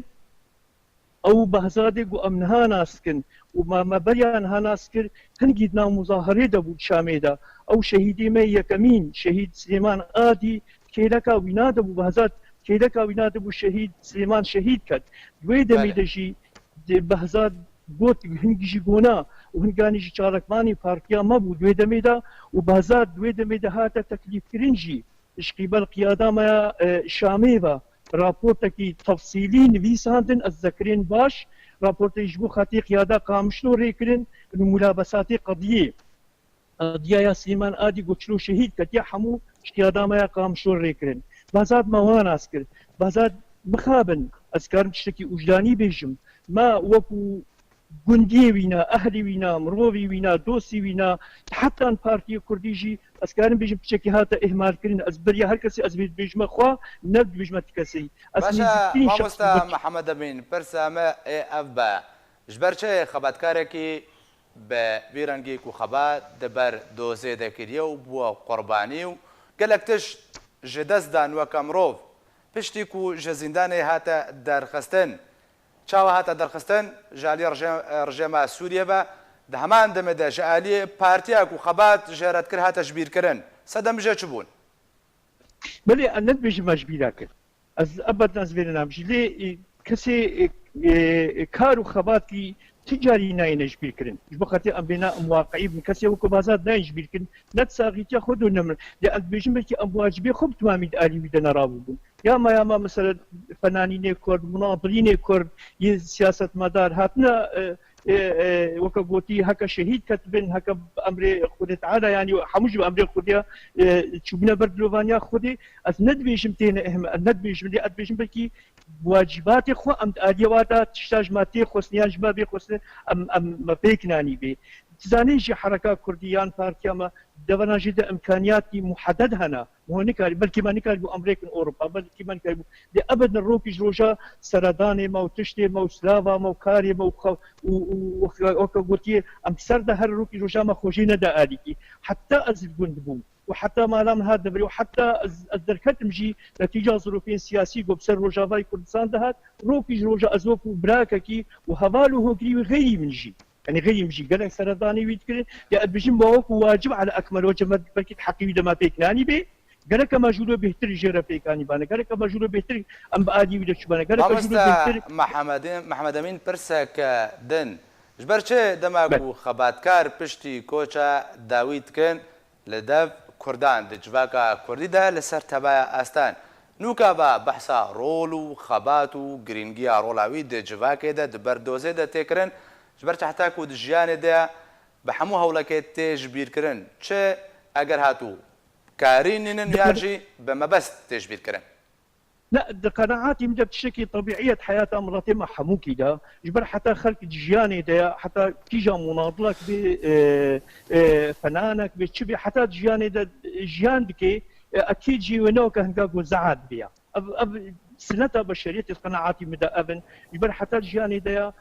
ئەو بەهزادێک و ئەمنها ناسکن و مامەبەریان هاناس کرد هەنگی ناومزاهرێ دەبوو شامێدا ئەو شەهیدیمە یەکەمین شەهید سلێمان ئادی کێلەکە وینا دەبوو بەهزاد کێلەکە وینا دەبوو شەهید سلێمان شەهید کرد دوێ دەمی دەژی بەهزاد گوت هەنگیژی گۆنا و هەنگانیژی چارەکمانی پارتیا مەبوو دوێ دەمێدا و بەهزاد دوێ دەمێدا هاتە تەکلیفکردنجی شقیبەل قیادامەیە شامێ بە راپۆرتێکی تەفسیلی نویساندن ئەس دەکرێن باش راپۆرتێک بوو خەتی قیادا قامشتۆ ڕێکردن مولابەساتی قەدیە قەدیایە سلێمان ئادی گۆچلۆ شەهید کە تیا هەموو شتیادامەیە قامشتۆ ڕێکردن بەهزاد ماوا ناس کرد بەهزاد بخابن ئەسکارم شتێکی وجدانی بێژم ما وەکو گوندی وینا ئەهلی وینا مرۆڤی وینا دۆستی وینا حتان پارتی کوردیژی ئەسکارم بێژم پچێکی هاتە ئێهمالکردن ئەس بەریا هەر کەسی ئەس بێژمە خوا نەک بێژمە کەسی مامۆستا محەممەد ئەمین پرسامە ئەف بە ژبەر چێ خەباتکارێکی بە بیرەنگێک و خەبات دەبەر دۆزێ دەکردە و بووە قوربانی و گەلک تشت ji destdan weke mirov piştî ku ji zîndanê hate derxistin çawa hate derxistin ji aliyê rejêma Sûriye ve di heman demê de ji aliyê partiya ku xebat jêretkir hate ji bîrkirin sedem jê çi bûn بلێ ئە نەتبێژمە ji bîra kir ez ebed nezvêrinam ji lê kesê kar û xebatî ticarî nayêne ji bîrkirin ji bo xetê em bêne em waqeî bin kesê wekû bazad nayên ji bîrkirin net saxîtiya xwe do nemir lê ez dibêjim belkî em wacibê xwe bi tamamî di alî wî de nerabûbûn ya ma mesela fenanînê Kurd munadilînê Kurd yê siyasetmedar hatine وەکە گوتی هەکە شەهید کەتبن هەکە ئەمرێ خودێ تعالی ینی هەمووش بە ئەمرێ خودیا چوبنە بەر دلۆڤانیا خودێ ئەس نەتبێژم تێنە ئەهم نەتبێژم لێ ئەتبێژم بەلکی واجباتی خۆ ئەم ئالیەواتە تشتاژما تێ خۆستنیان ژما بێ خۆستن ئەم پێکنانی بێ زانێژی حرەکە کوردیان پارتیامە دەڤەناژێدە ئەمکانیاتی محەدەد هەنا مهۆنیکاری بەلکی مانیکاری بوو ئەمریکن ئۆروپا بەلکی مانیکاری بوو لێ ئەبەد ڕۆکیش ڕۆژە سەردانێ مە و تشتێ مە و سلاوا مە و کارێ مە وەکە گوتیە ئەم سەردە هەر ڕۆکی ڕۆژامە خۆشی نەدا ئالیکی حتا ئەز گوند بوو وحتى ما لام هذا دبري وحتى الدركت مجي نتيجة ظروفين سياسية وبسر روجافاي كردستان دهات روكي روجا أزوك وبراككي وهفاله هوكري وغيري منجي يعني غير مجي قالك سرداني ويتكري يا بيجي موقف واجب على أكمل وجه ما بلكي تحقيق ما بيكناني بي قالك ما جلو بيهتري جيرا بيكاني بانا قالك ما جلو بيهتري أم بادي ويدا شبانا قالك ما جلو بيهتري محمد أمين برسك دن جبرچه دماغو خباتكار پشتی کوچا داوید کن لدف کردان دجواکا کردی ده لسر تبای استان نوکا با بحثا رول و خبات و گرینگی رولاوی دجواکه ده دبردوزه ده تکرن جبرچه حتا کو دجیان ده به همو هولکه تجبیر کرن چه اگر هاتو كارينين يارجي بما بس تجبير كرن لا قناعاتي من بشكل طبيعية حياة مراتي مع حموكي دا جبر حتى خلق جياني دا حتى كيجا مناضلك بفنانك بتشبي حتى جياني دا جيان بكي أكيد جيونوك هنقاقو زعاد بيا سنتا بشرية قناعاتي مدى أبن جبر حتى جياني دا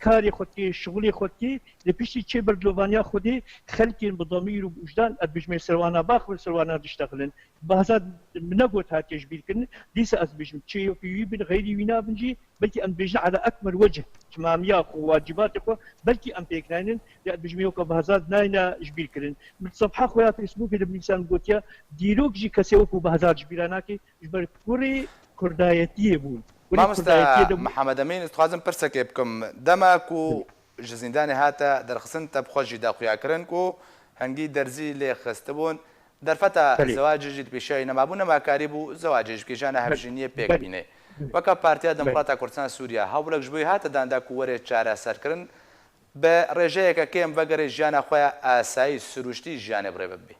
كاري خودكي شغلي خودكي لبيشتي تشي بردلوفانيا خودي خلقي بضمير وبوجدان أدبجمي سروانا باخر سروانا تشتغلن بهذا منقوت هات تجبير كن ليس أدبجم تشي في بن غيري وينا بنجي بلكي أدبجنا على أكمل وجه تماميات وواجبات بلكي أم بيكناين أدبجمي وكا بهذا ناينا جبير كن من صفحة خويا فيسبوك لبنسان قوتيا ديروك جي كسيوكو بهذا جبيراناكي جبر كوري كردايتي بول مامۆستا محەممەد ئەمین دخوازم پرسەکێ بکەم دەما و ji زیندانê hate derxistin te bixwe jî daxuyakirin ku hengî derzî lê xistibûn derfeta zewacê jî pêşayî nemabû nemakarî bû zewacê ji kêjana hevjîniyê pêk bîne weka Partiya Demokrata Kurdistan Sûriya hewlek ji bo hate danda ku were çareserkirin bi rêjeyeke kêm vegerê jiyana xwe ya asayî siruştî jiyanê birê bibe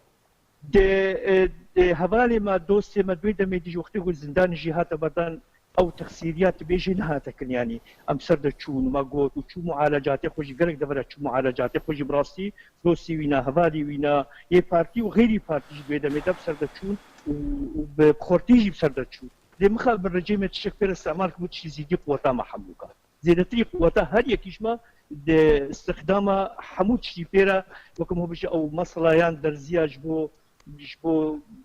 هەواڵێ ما دۆستێ مە دوێ دەمێتی وەختی و زیندانی ژی هاتە بەردان ئەو تەخسیریات بێژێ نهاتەکن ینی ئەم سەر دەچوون ما گوت و چوو معالەجاتی خۆشی گەرەک دەبەرە چوو معالەجاتی خۆشی بڕاستی دۆستی وینا هەواڵی وینا یێ پارتی و غیری پارتیش دوێ دەمێتە بسەر دەچوون و بە خۆرتیژی بسەر دەچوون دي مخا بالرجيم تشكل استعمار كبوت زيدي قوتا مع حموكا زيادتي قوتا هل يكيشما استخدام حمود شيبيرا وكم هو بيجي او مصلايان درزيا جبو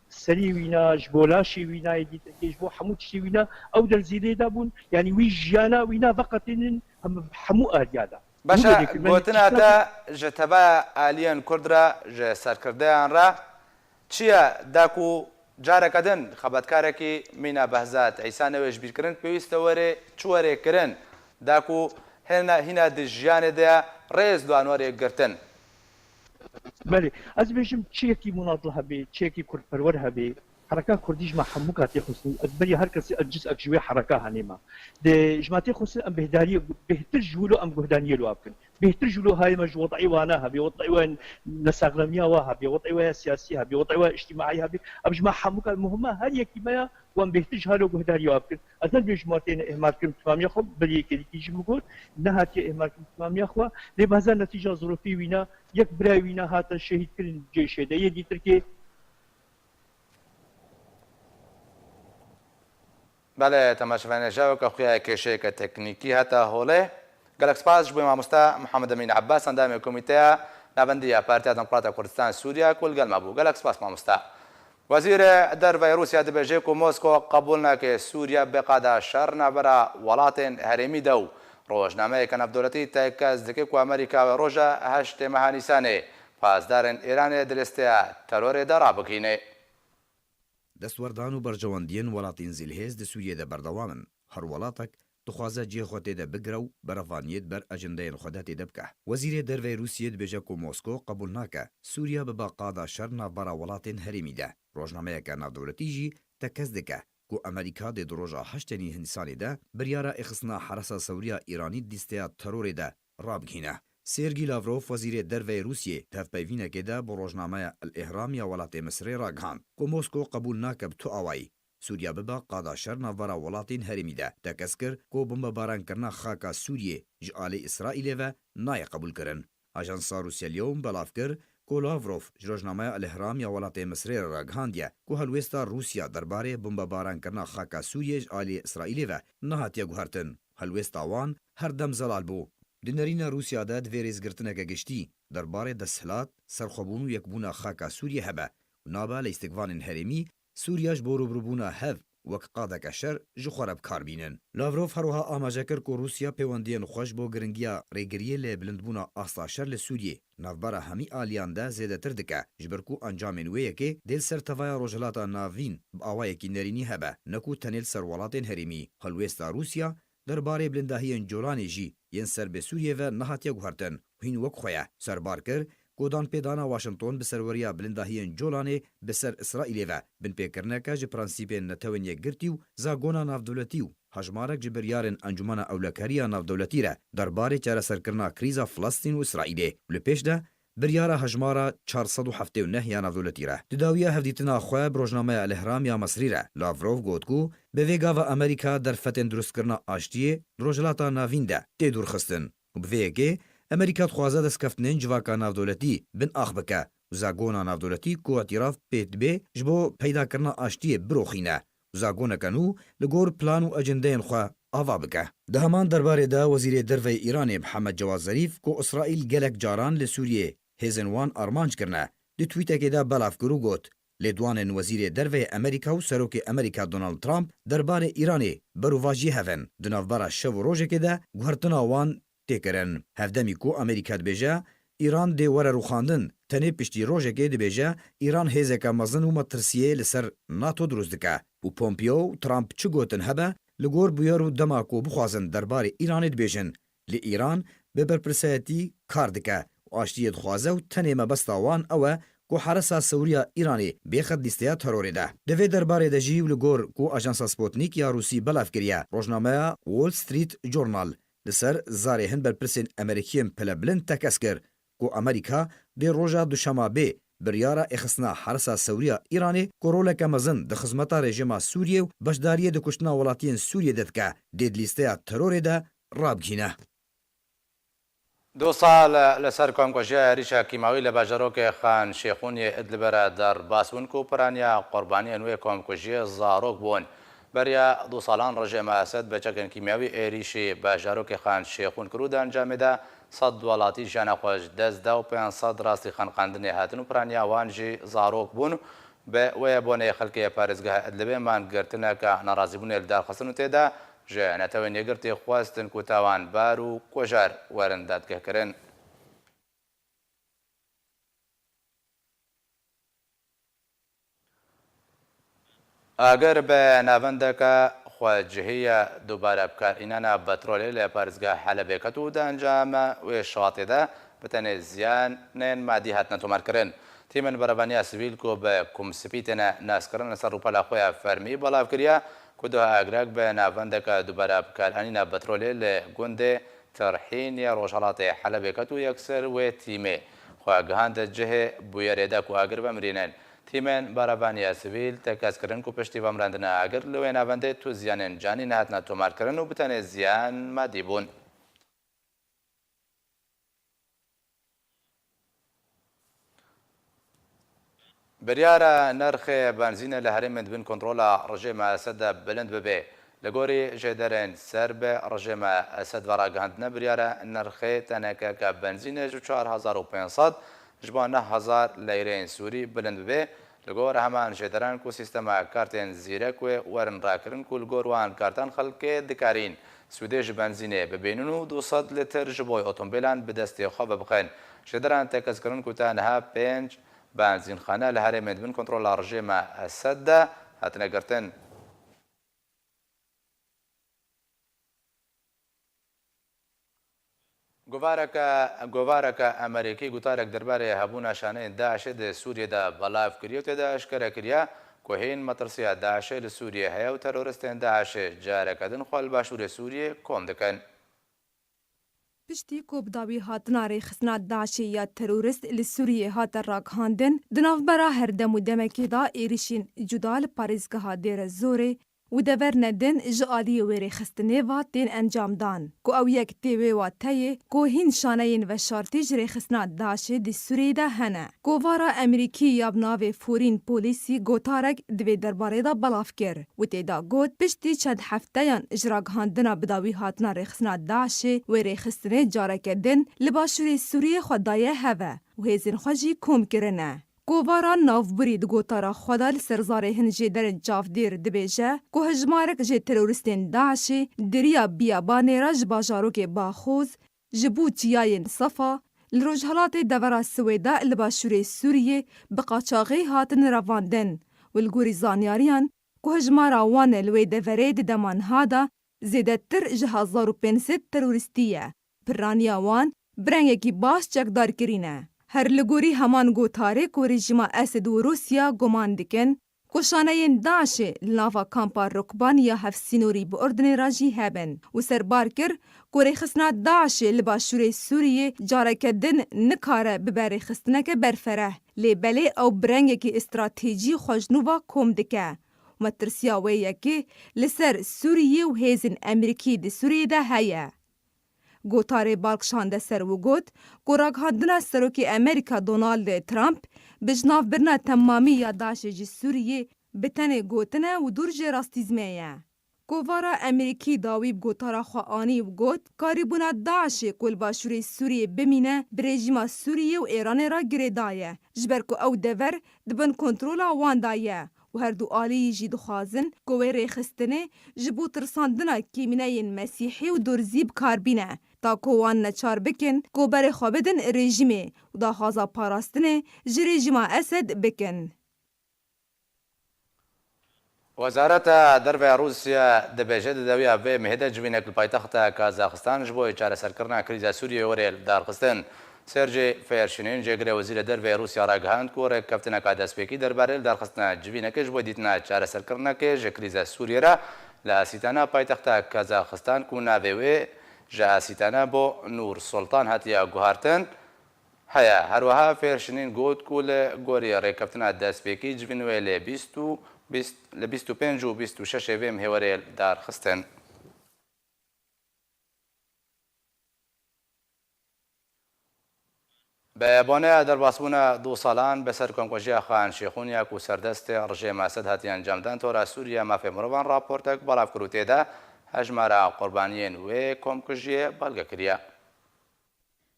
سري وينا جبو لاشي وينا يدي جبو حمود شي وينا او درزيلي دابون يعني وي جانا وينا فقط هم حمو اريادا باشا گوتنا تا جتبا آلیان کردرا ج سرکردیان را چیه داکو جارکدن خبرکارکی مینا بهزات عیسی نویش بیرکرن پیوسته وره چوره کرن داکو هنا دجیان ده ریز دوانوری گرتن بله از بيجم تشيكي مناضل هبي تشيكي كرد برور هبي حركة كرديج مع حموكا تيخصني أدبري هركسي الجزء أكجوي حركة هنيمة دي جماعتي خصني أم بهداري بهتر جولو أم بهدانية لو أبكن بهتر جولو هاي مج وضعي وانا هبي وضعي وين نساغلمية وهبي وضعي وين سياسي هبي وضعي وين اجتماعي هبي أبجمع حموكا المهمة هاي كيما وأم بهتر هالو بهداري وأبكن أزل بيجماعتين إهمالكم تمام يخو بلي كي يجي مقول نهاتي إهمالكم تمام يخوا لي بهذا نتيجة ظروفي وينا يك براي وينا هات الشهيد كل جيش ده يدي تركي بله تماشاوان جاوک اخویا کشیک تکنیکی هتا هوله گلک سپاس جبوی ماموستا محمد امین عباس اندام کمیته نابندی پارتیا دموکرات کردستان سوریا کل گل مبو گلک سپاس ماموستا وزیر در روسیا دبیجه کو مسکو قبول نکه سوریا بقادا شر نبرا ولاتن هرمی دو روزنامه کنف دولتی تاکز دکی کو امریکا و روجا هشت مهانیسانه پاسدارن ایران دلستیا ترور دارا بکینه دەستوەردان و بەرژەوەندیان وڵاتین زیلهێز دە سووریەدە بەردەوامن هەر وڵاتێک دخوازە جێخۆ تێدە بگرە و بەرەڤانیت بەر ئەجندەیان خۆدا تێدە بکە وەزیرێ دەرەوەی رووسیە دبێژە کو مۆسکۆ قبول ناکە سووریا بە باقادا شەر ناوبەرە وڵاتین هەرێمیدا ڕۆژنامەیەکە ناودەوڵەتیژی تەکەس دکە کو ئەمریکا دێ درۆژە هەشتێنی هندستانیدا بریارە ئێخستنا حرەسە سەوریا ئیرانی دیستەیە تەرۆرێدا ڕابگینە سێرگی لاڤرۆف وەزیرێ دەرەوەی رووسیە تەفپەیڤینەکێدا بۆ ڕۆژنامەیە ئەلئێهرامیە وڵاتێ مسرێ ڕاگەاند کو مۆسکۆ قبول ناکە بتۆ ئاوایی سووریا ببە قادا شەر ناوبەرە وڵاتین هەرێمیدا تەکەس کرد کۆ بمبەبارانکردنا خاکە سووریێ ji alê ئیسرائیلê ve nayê qebûlkirin ajansa Rusyaliyom belav kir ku Lavrov ji rojnameya Elihram ya welatê Misrê re ragihandiye ku helwêsta Rusya derbarê bombebarankerina xaka Sûriyê ji alê İsraîlê ve nehatiye guhertin helwêsta wan her dem zelal bû di nêrîna Rusya de divê rêzgirtineke giştî derbarê desthilat serxwebûn û yekbûna xaka Sûriyê hebe û nabe lê îstikvanên herêmî Sûriya ji bo rûbirûbûna hev wek qadeke şer ji xwe re bikar bînin. Lavrov herwiha amaje kir ku Rusya peywendiyên xweş bo giringiya rêgiriyê lê bilindbûna asta şer li Sûriyê navbera hemî aliyan de zêdetir dike ji ber ku encamên wê yekê dêl ser tevaya rojhilata navîn bi awayekî nêrînî hebe ne ku tenêl ser welatên herêmî. Helwêsta Rusya derbarê bilindahiyên colanê jî yên serbê Sûriyê ve nehatiye guhertin hîn wek xwe ye serbar kir Godan pêdana Washington bi serweriya bilindahiyên colanê bi ser İsraîlê ve bin pêkirneke ji prensîpên netewên yekgirtî û zagona navdewletî û hejmarek ji biryarên Encumena Ewlekariya Navdewletî re derbarê çareserkirina krîza Filastîn û İsraîlê li pêş de biryara hejmara 479 ya navdewletî re. Di dawiya hevdîtina xwe bi rojnameya Elihram ya Misrî re Lavrov got ku bi vê gava Amerîka derfetên durustkirina aştiyê rojhilata navîn de tê dûrxistin û bi vê yekê Amerîka dixwaze destkeftînên civaka navdewletî bin ax bike û zagona navdewletî ku îtiraf pê dibe ji bo peydakirina aştiyê biroxîne û zagoneke nû li gor plan û ecendeyên xwe ava bike. Di heman derbarê de Wezîrê Derveyê Îranê Mihemed Cewad Zarîf ku İsraîl gelek caran li Sûriyê hêzên wan armanc kirine di twîtekê de belav kir û got lêdwanên Wezîrê Derveyê Amerîka û Serokê Amerîka Donald Trump derbarê Îranê berûvajî hevin di navbera şev û rojekê de guhertina wan têkirin. Hevdemî ku Amerîka dibêje İran dê were rûxandin tenê piştî rojekê dibêje İran hêzeke mezin û metirsiyê li ser NATO durust dike û Pompeo û Trump çi gotin hebe li gor bûyer û dema ku bixwazin derbarê Îranê dibêjin lê İran bi berpirsayetî kar dike û aştiyê dixwaze û tenê mebesta wan ew e ku heresa Sewriya İranê bêxet lîsteya terorê de. Di vê derbarê de jî li gor ku ajansa Sputnik ya Rûsî belav kiriye rojnameya Wall Street Journal li ser zarê hin berpirsên Amerîkiyên pilebilind tekes kir ku Amerîka dê roja duşemabê biryara êxistina heresa Sewriya İranê ku roleke mezin di xizmeta rejima Sûriyê û beşdariyê di kuştina welatiyên Sûriyê de dike dê di lîsteya terorê de rabgîne. 2 سال لەسەر کۆمکۆژیە هێریشە کیماوی لە باژەرۆکێ خان شێخونی ئیدلبە دەرباس بوون و پرانیا قوربانیە نوێ کۆمکۆژیە زارۆک بوون بریا دو سالان رژیم اسد بە چەکن کیمیاوی عێریشی باژارۆکی خان شێخون کرود ئەنجامێدا 100 وڵاتی ژیانە خۆش دەستدا و 500 ڕاستی خانقاندنی هاتن و پرانیاوانژی زارۆک بوون بە وەیە بۆنەیە خەڵکیە پارێزگای ئەدلەبێ مانگرتنە کە ناڕازیبوونێ لەدارخستن و تێدا ژێنەتەوەی نێگرتی خواستن و تاوانبار و کۆژار وەرن دادگەکردن. ئەگەر بە ناوەندەکە خواجهەیە دووبارە بکارهێنانە بەترۆلێ لە پارێزگا حەلەبێکەت و دەنجامە وێ شاتێدا بتەنێ زیانێن مادی هاتنە تۆمارکردن. تیمن بەرەبانیا سیڤیل کۆ بە کومسپیتێنە ناسکردن لەسەر ڕووپەلا خۆیان فەرمی بەڵاو کردیا کودۆ ئاگراک بە ناوەندەکە دووبارە بکارهێنانە بەترۆلێ لە گوندێ تەرحینی ڕۆژهەڵاتی حەلەبێکەت و یەکسەر وێ تیمێ خواگەهاندە جهێ بویەرێدا و ئاگر بەمرێنن. تیمێن بەرەبانیا سیڤیل تەکەسکردن و پشتی بەمراندنە ئاگر لەوێ ناوەندێت تو زیانێن جانی نهاتنە تۆمارکردن و بتەنێ زیان مادی بوون. بریارە نرخێ بنزینە لە هەرێمێ بن کۆنتڕۆلە ڕژێمە ئەسەدە بلند ببێ لە گۆری ژێدەرێن سەر بە ڕژێمە ئەسەد بەڕاگەهاندنە بریارە نرخێ تەنەکە کە بنزینە 4500 ji bo 9,000 leyrên Sûrî bilind bibe li gor heman jêderan ku sîstema kartên zîrek wê werin rakirin ku li gor wan kartan xelkê dikarîn Sûdê ji benzînê bibênin û 200 litr ji bo otomobîlan bi destê xwe bibixin. Jêderan tekezkirin ku te niha 5 benzînxane li herêmê dibin kontrola rejêma Esed de hatine girtin. گۆڤارەکە ئەمریکی گوتارێک دەربارەی هەبوو نشانەی داعشê di Sûriyeyê belav kiriye û tê de eşkere kiriye ku hên metirsiya Daişê li Sûriyê heye û teroristên Daişê careke din xwe li başûrê Sûriyê kom dikin. Piştî ku bi dawî hatina rêxistina Daişê ya terorist li Sûriyê hate ragihandin, di navbera her dem û demekê da êrişên cuda li parêzgeha Dêre Zorê û deverne din ji aliyê wê rêxistinê va tên encam dan. Ku ew yek tê wê wa teyê ku hîn şaneyên veşartî ji rêxistina Daişê di Sûriyê de hene. Kovara Emerîkî ya bi navê Forîn Polîsî gotarek di vê derbarê da belav kir û tê da got piştî çend hefteyan ji ragihandina bi dawî hatina rêxistina Daişê wê rêxistinê careke din li başûrê Sûriyê xwe daye heve û hêzên xwe jî kom kirine. Kovara navbirî di gotara xwe da li ser zarê hin jêderên çavdêr dibêje ku hejmarek jê teroristên Daişê diriya biyabanê ra ji bajarokê Baxoz ji bo çiyayên Safa li rojhilatê devera Swêda li başûrê Sûriyê bi qaçaxî hatin revandin û li gorî zanyariyan ku hejmara wan li wê deverê di demanha da zêdetir ji 1500 teroristî ye. Pirraniya wan bi rengekî baş çekdarkirîne. Her li gorî heman gotarê ku rejîma Esed û Rûsya guman dikin ku şaneyên Daişê li nava kampa Rukban ya Hevsînorî bi Ordinê ra jî hebin û serbar kir ku rêxistina Daişê li başûrê Sûriyê careke din nikare bibe rêxistineke berfereh lê belê ew bi rengekî îstratêjî xwejnûva kom dike. Metirsiya wê yekê li ser Sûriyê û hêzên Emerîkî di Sûriyê de heye. Gotarê balkişande ser û got ku ragihandina serokê Amerîka Donald Trump bi ji navbirina temamî ya Daişê ji Sûriyê bi tenê gotine û dûr jê rastîzmê ye. Kovara Emerîkî dawî bi gotara xwe anî û got karîbûna Daişê ku li başûrê Sûriyê bimîne bi rejîma Sûriyê û Îranê ra girêda ye ji ber ku ew dever dibin kontrola wan da ye û her du aliyî jî dixwazin ku wê rêxistinê ji bo tirsandina kîmîneyên Mesîhî û dorzî bikarbîne ta ku wan neçar bikin ku berê xwe bidin rejîmê û daxwaza parastinê ji rejîma Esed bikin. Wezareta Derve Rûsya dibêje di dewiya vê mihêde civînek li paytexta Kazaxistan ji bo çareserkirina krîza Sûriyê werê li darxistin. Serjê Fêrşînên jêgirê Wezîrê Dervê Rûsya ragihand ku rêkeftineka destpêkî derbarê li darxistina civînekê ji bo dîtina çareserkirinekê ji krîza Sûriyê re li asîtana paytexta Kazaxistan ku navê wê ji asîtana bo Nur Sultan hatiye guhartin heye. Herwiha Fêrşînên got ku li gorî rêkeftina destpêkî civîn wê lê 25 û 26 vê mihêwerê darxistin. به بانه درباسبونا 2 سالان به سر کۆمکۆژیە خان شێخونیەک و سەردەستێ ڕژێ مەسەد هاتی ئەنجامدان تۆرە سووریا مافێ مرۆڤان راپۆرتێک بەڵاو کرد و تێدا هەژمارە قوربانیên wê کۆمکوژیە بەڵگە کریە.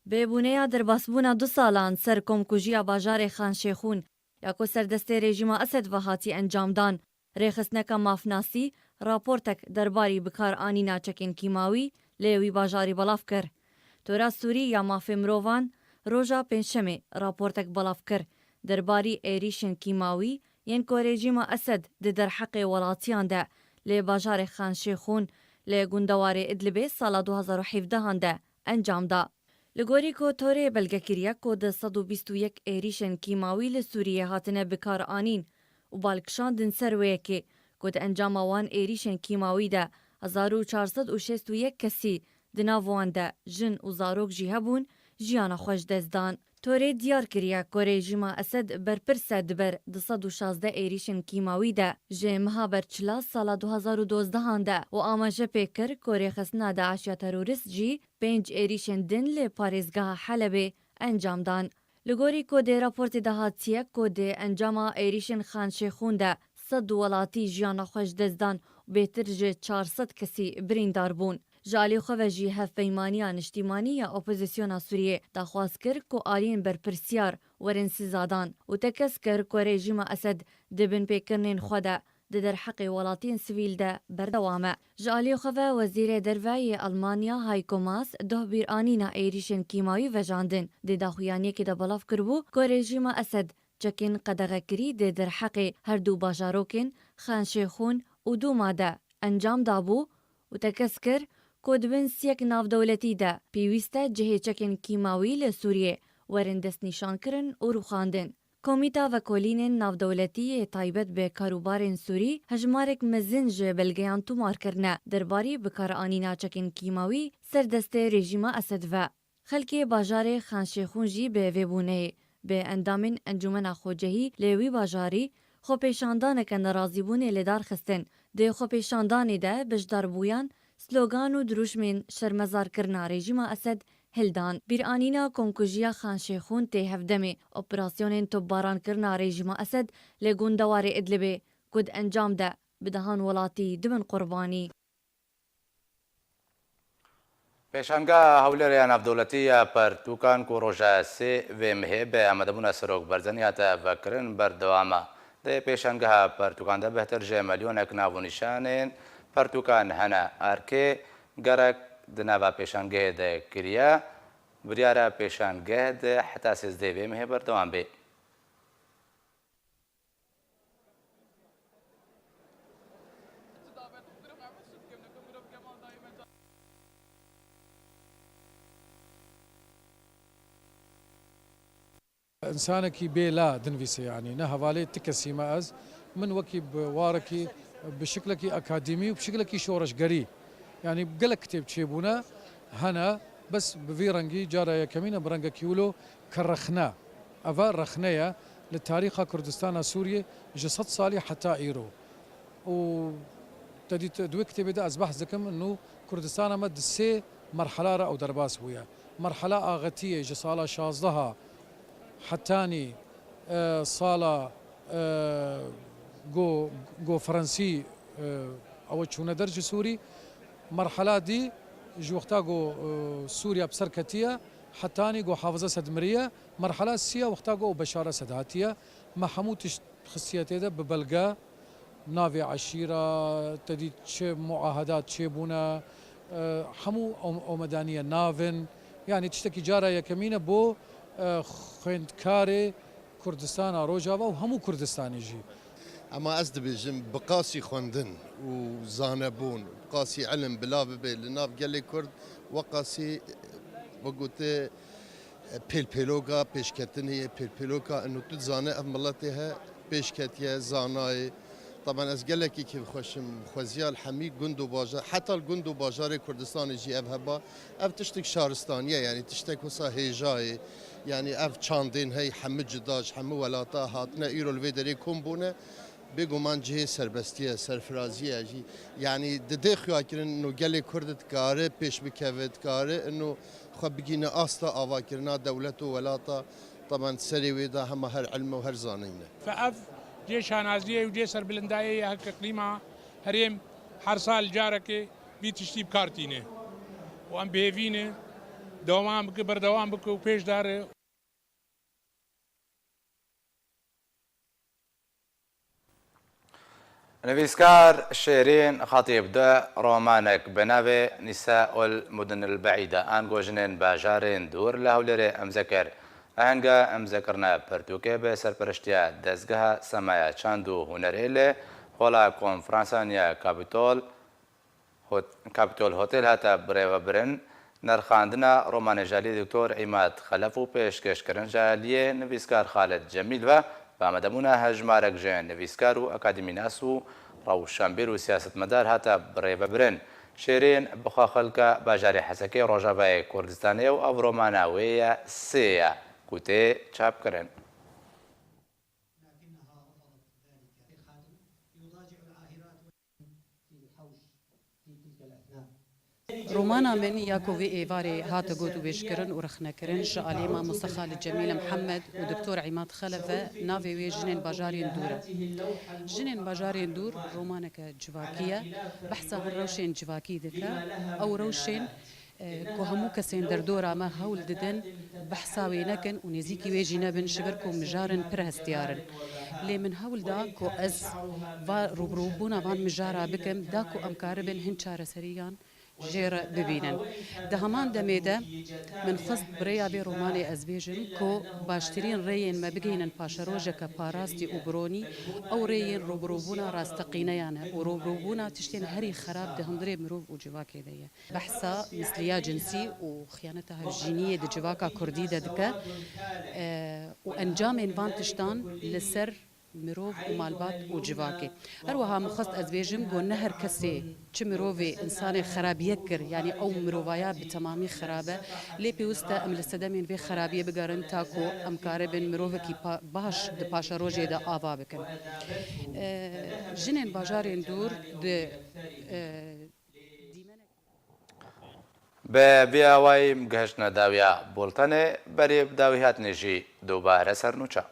بێبوونەیە دەرباسبوونا 2 ساڵان سەر کۆمکوژیە باژارێ خان شێخون یاکۆ سەردەستێ رێژیمە ئەسەد هاتی ئەنجامدان ڕێخستنەکە مافناسی راپۆرتێک دەرباری بکارئانی ناچەکên کیماوی لێوی باژاری بەڵاو کرد. تۆرە سووری یا مافێ مرۆڤان ڕۆژە پێنجشەمێ راپۆرتێک بەڵاو کرد دەرباری عێریشên کیماوی یەن کۆ رێژیمە ئەسەد di derheqê welatiyan de lê bajarê Xan Şêxûn lê gundewارê Idlibê sala 2017 de encam da. Li gorî ku torê belgekiriye ku di 121 êrîşên kîmawî li Sûriyê hatine bikaranîn û balkişandin ser wêyekê ku di encama wan êrîşên kîmawî de 1461 kesî di nav wan de jin û zarok jî hebûn jiyana xwe ji dest dan. Torê diyar kiriye ku rejîma Esed berpirse diber 216 êrîşên kîmawî de ji meha berçila sala 2012 de û amaje pê kir ku rêxistina Daişya terorîst jî 5 êrîşên din lê parêzgeha Helebê encam dan. Li gorî ku dê raportê de hatiye ku dê encama êrîşên Xan Şêxûn de 100 welatî jiyana xwe ji dest dan û bêtir ji 400 kesî birîndar bûn. Ji alî xwe ve jî hevpeymaniya niştîmanî ya opozisyona Sûriyê daxwaz kir ku aliyên berpirsiyar werin sizadan û te kes kir ku rejîma Esed dibin pêkirinên xwe de di derheqê welatiyên sivîl de berdewam e. Ji alî xwe ve Wezîrê Derve yê Almanya Heiko Maas doh bîranîna êrîşên kîmawî vejandin dê daxuyaniyekê de belav kiribû ku rejîma Esed çekên qedexekirî dê derheqê her du bajarokên Xan Şêxûn û Dûma de encam dabû û te kes kir ku dibin siyek navdewletî de pêwîst e cihêçekên kîmawî li Sûriyê werin destnîşankirin û rûxandin. Komîta Vekolînên Navdewletî yê taybet bi karûbarên Sûrî hejmarek mezin ji belgeyan tomar kirine derbarî bikaranîna çekên kîmawî serdestê rejîma Esed ve. Xelkê bajarê Xan Şêxûn jî bi vêbûneyê bi endamên Encûmena Xwecehî lê wî bajarî xwepêşandaneke nerazîbûnê lê darxistin. Dê xwepêşandanê de bijdarbûyan slogan û dirûjmên şermezarkirina rejîma Esed hildan. Bîranîna komkujiya Xan Şêxûn tê hevdemê operasyonên topbarankirina rejîma Esed lê gundewarê Idlibê ku di encam de bi dehan welatî dibin qurbanî. Pêşangeha Hewlêrê Navdewletî ya Pertûkan ku roja sê vê mihê bi amedebûna Serok Barzanî hate vekirin berdewam e. Dê pêşangeha Pertûkan de bihtir ji milyonek nav û nîşanên Pertûkan hene erkê gerek di nava pêşangehê de kiriye biryara pêşangeh de heta sêzdeh vê mihê berdewam bê. انسانكي بلا دنفيسي يعني نه حوالي تكسي ما از من وكي بواركي بشكلكي اكاديمي وبشكلكي شورش قري يعني بقلك كتب تشيبونا هنا بس بفيرنجي جارة كمينة برنجا كيولو كرخنا افا رخنيا للتاريخ كردستان سوريا جسد صالي حتى ايرو و تدي دوي كتب ده اصبح زكم انه كردستان مد سي مرحله او درباس ويا مرحله اغتيه جصاله شازدها حتاني صالة جو فرنسي أو شونا درج سوري مرحلة دي جو وقتا جو سوريا بسركتية حتاني جو حافظة سدمرية مرحلة سيا وقتا جو بشارة سدهاتية ما حموت خصيتي ده ببلغا نافي عشيرة تدي معاهدات شيبونا حمو أو مدانية نافن يعني تشتكي جارة يا كمينة بو خوێندکارێ کوردستانە ڕۆژاوا و هەموو کوردستانیژی ئەمە ئەس دەبێژم بقاسی خوێندن و زانەبوون قاسی علم بلا ببێ لە ناو گەلێ کورد وە قاسی بەگوتێ پێلپێلۆگا پێشکەتنیە پێلپێلۆکا ئەنو تو زانە ئەم مڵەتێ هە پێشکەتیە زانایە طبعا از گلکی که خوشم خوزیال حمی گند و باجار حتی گند و باجار کردستان جی اف هبا اف تشتک شهرستانیه یعنی تشتک وسا هیجای یعنی اف چاندین هی حمد جداج حمد ولاتا هاتنا ایرو الویدری کم بونه بگومان جه سربستیه سرفرازیه جی یعنی دده خواه کرن انو گلی کردت کاره پیش بکوید کاره انو خواه بگینه آستا آوا کرنا دولت و ولاتا طبعا سری ویدا همه هر علم و هر زانینه فأف جيش هانازية وجيش سربلنداية هكا قليمة هريم حرصال جارك بيتشتيب كارتينه وام بهيفينه دوام بك بردوام بك وبيش داره نویسکار شیرین خطیب ده رومانک بناوی نساء المدن البعیده آن گوژنین باجارین دور لهولره امذکر اهنگا امذکرنا پرتوکه به سرپرشتیا دزگاه سمایا چاندو هنریله خولا کنفرانسانیا کاپیتول هتل هتا بریو برن نرخاندنا رومان جالی دکتور عماد خلف و پیشکش کردن جالیه نویسکار خالد جمیل و بامدمونا هجمارك جين نویسکار و اکادمی ناس و روشنبیر و سیاست مدار هتا بریو برن شیرین بخوا خلکا باجاری حسکی روجاوای کردستانی و او روماناوی سیا کوته چاپ کرن رومانا من ياكو في ايفاري هات قوتو بيشكرن ورخنكرن شاليما مستخال الجميل محمد ودكتور عماد خلفه نافي وي جنين باجارين دورة جنين باجارين دور رومانك جواكية بحثا عن روشين جواكي دكا او روشين كو همو كسين دردورا ما هول ددن بحثاوي نكن ونزيكي ويجي نبن شبركو مجارن برهستيارن لي من هول دا كو از روبروبونا بان مجارا بكم دا كو امكاربن هنشار سريان جير ببينن دهمان دميدا من خصد بريا بي روماني ازبيجن كو باشترين ريين ما بقينن باشروجا كباراستي وبروني او ريين روبروبونا راستقينيانا وروبروبونا تشتين هري خراب دهندري مروف وجواكي ديه بحثا مثليا جنسي وخيانتها الجينية دي جواكا كردي دكا وانجام انفان تشتان لسر مروف ومالبات وجواكي اروها مخص ازبيجم قو نهر كسي چه مروفي انسان خراب يكر يعني او مروفايا بتمامي خرابه لي بيوستا ام لسدمين في خرابيه بقارن تاكو ام كاربن مروفكي باش د باشا روجي دا آوا بكن جنين باجارين دور د به بیاوای مگهشنا داویا بولتنه بری داویات نجی دوباره سرنوچا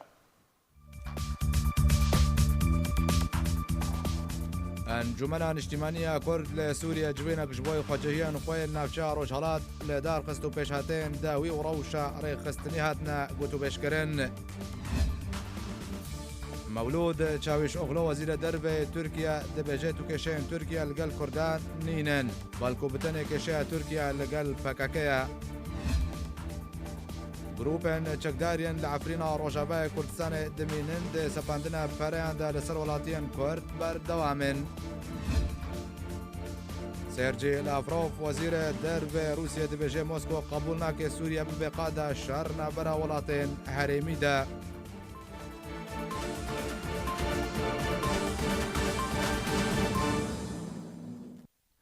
انجمنا اجتماعية كرد لسوريا جوينك جبوي خواجهيان خوين نافشا روجهالات لدار قستو بيشهاتين داوي وروشا ريخ خستنيهاتنا قوتو بيشكرن مولود چاوش اغلو وزير درب تركيا دبجيتو كشين تركيا لقل كردان نينن بالكو بتني كشين تركيا لقل فكاكيا گروپن چکدارین لعفرینا روجاوای کردستان دمینند سپاندنا پریان دا لسر ولاتیان کرد بردوامن سيرجي لافروف وزير درب روسيا دبجي موسكو قبولنا كي سوريا ببقادة شهرنا برا ولاتين حريمي دا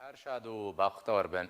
ارشاد باختور بن